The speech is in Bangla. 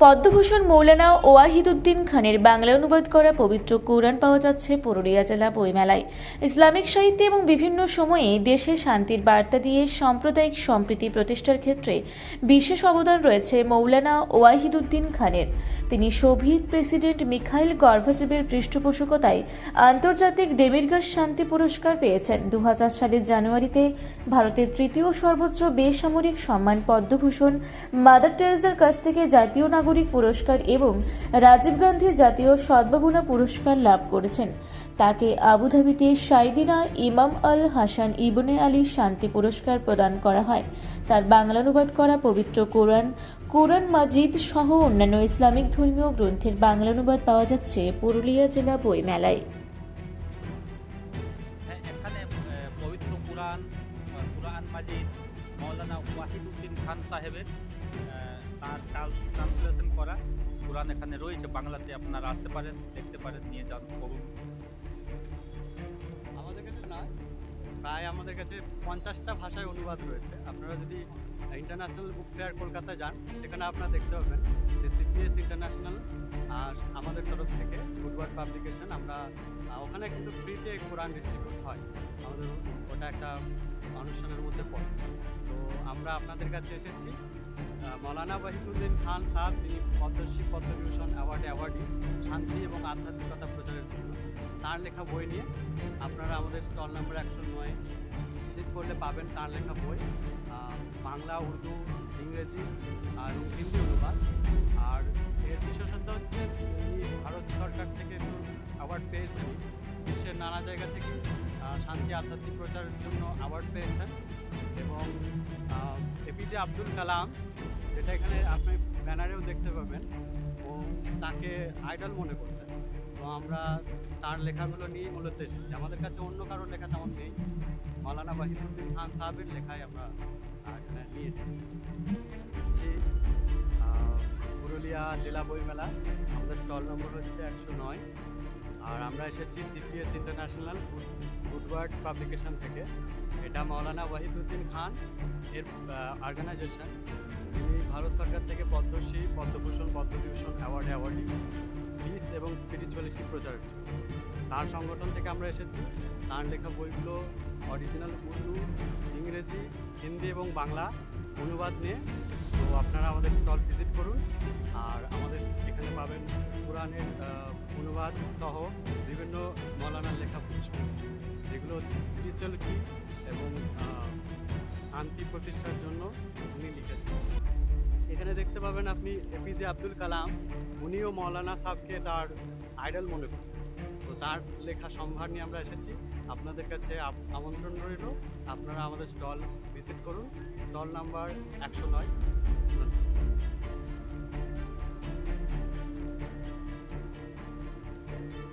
পদ্মভূষণ মৌলানা ওয়াহিদুদ্দিন খানের বাংলা অনুবাদ করা পবিত্র কোরআন পাওয়া যাচ্ছে পুরুলিয়া জেলা বইমেলায়। ইসলামিক সাহিত্যে এবং বিভিন্ন সময়ে দেশে শান্তির বার্তা দিয়ে সাম্প্রদায়িক সম্প্রীতি প্রতিষ্ঠার ক্ষেত্রে বিশেষ অবদান রয়েছে মৌলানা ওয়াহিদুদ্দিন খানের। তিনি শহীদ প্রেসিডেন্ট মিখাইল গর্বাচেভের পৃষ্ঠপোষকতায় আন্তর্জাতিক ডেমিরগাস শান্তি পুরস্কার পেয়েছেন। 2000 সালের জানুয়ারিতে ভারতের তৃতীয় সর্বোচ্চ বেসামরিক সম্মান পদ্মভূষণ মাদার টেরেসার কাছ থেকে জাতীয় নাগরিক পুরস্কার এবং রাজীব গান্ধী জাতীয় সদ্ভাবনা পুরস্কার লাভ করেছেন। তাকে আবুধাবিতে সাইদিনা ইমাম আল হাসান ইবনে আলী শান্তি পুরস্কার প্রদান করা হয়। তার বাংলা অনুবাদ করা পবিত্র কোরআন মাজিদ সহ অন্যান্য ইসলামিক ধর্মীয় গ্রন্থের বাংলা অনুবাদ পাওয়া যাচ্ছে পুরুলিয়া জেলা বইমেলায়। এখানে পবিত্র কোরআন মাজিদ মৌলানা ওয়াহিদুদ্দিন খান সাহেবের তার ট্রান্সলেশন করা কোরআন এখানে রয়েছে বাংলাতে। আপনারা আসতে পারেন, দেখতে পারেন, নিয়ে যান, করুন। আমাদের কাছে প্রায় আমাদের কাছে 50টা ভাষায় অনুবাদ রয়েছে। আপনারা যদি ইন্টারন্যাশনাল বুক ফেয়ার কলকাতায় যান, সেখানে আপনারা দেখতে পাবেন যে সিপিএস ইন্টারন্যাশনাল আর আমাদের তরফ থেকে গুডওয়ার্ড পাবলিকেশন, আমরা ওখানে কিন্তু ফ্রিতে কোরআন ডিস্ট্রিবিউট হয়। আমাদের ওটা একটা অনুষ্ঠানের মধ্যে পড়ে। তো আমরা আপনাদের কাছে এসেছি মৌলানা ওয়াহিদুদ্দিন খান সাহেব, তিনি পদ্মশ্রী পদ্মভূষণ অ্যাওয়ার্ডি শান্তি এবং আধ্যাত্মিকতা প্রচারের জন্য। তার লেখা বই নিয়ে আপনারা আমাদের স্টল নাম্বার 109 ভিজিট করলে পাবেন তার লেখা বই, বাংলা, উর্দু, ইংরেজি আর হিন্দি অনুবাদ। আর এর বিশেষত্ব হচ্ছে উনি ভারত সরকার থেকে অ্যাওয়ার্ড পেয়েছেন, বিশ্বের নানা জায়গা থেকে শান্তি আধ্যাত্মিক প্রচারের জন্য অ্যাওয়ার্ড পেয়েছেন। এবং এপিজে আব্দুল কালাম, যেটা এখানে আপনি ব্যানারেও দেখতে পাবেন, ও তাকে আইডল মনে করতেন। তো আমরা তার লেখাগুলো নিয়ে মূলত এসেছি। আমাদের কাছে অন্য কারোর লেখা তেমন নেই, মৌলানা ওয়াহিদুদ্দিন খান সাহেবের লেখায় আমরা এখানে নিয়ে এসেছি। পুরুলিয়া জেলা বইমেলা, আমাদের স্টল নম্বর হচ্ছে 109। আর আমরা এসেছি সিপিএস ইন্টারন্যাশনাল গুডওয়ার্ড পাবলিকেশন থেকে। এটা মৌলানা ওয়াহিদুদ্দিন খান এর অর্গানাইজেশন। তিনি ভারত সরকার থেকে পদ্মশ্রী, পদ্মভূষণ, পদ্মবিভূষণ অ্যাওয়ার্ডি পিস এবং স্পিরিচুয়ালিটি প্রচারের জন্য। তার সংগঠন থেকে আমরা এসেছি। তার লেখা বইগুলো অরিজিনাল উর্দু, ইংরেজি, হিন্দি এবং বাংলা অনুবাদ নিয়ে। তো আপনারা আমাদের স্টল ভিজিট করুন। আর আমাদের এখানে পাবেন কোরআনের অনুবাদ সহ বিভিন্ন মৌলানার লেখা পুস্তক, যেগুলো স্পিরিচুয়ালিটি এবং শান্তি প্রতিষ্ঠার জন্য উনি লিখেছেন। এখানে দেখতে পাবেন আপনি এপিজে আব্দুল কালাম, উনিও মৌলানা সাহেবকে তার আইডল মনে করেন। তো তার লেখা সম্ভার নিয়ে আমরা এসেছি। আপনাদের কাছে আমন্ত্রণ রইল, আপনারা আমাদের স্টল ভিজিট করুন। Stall number 109।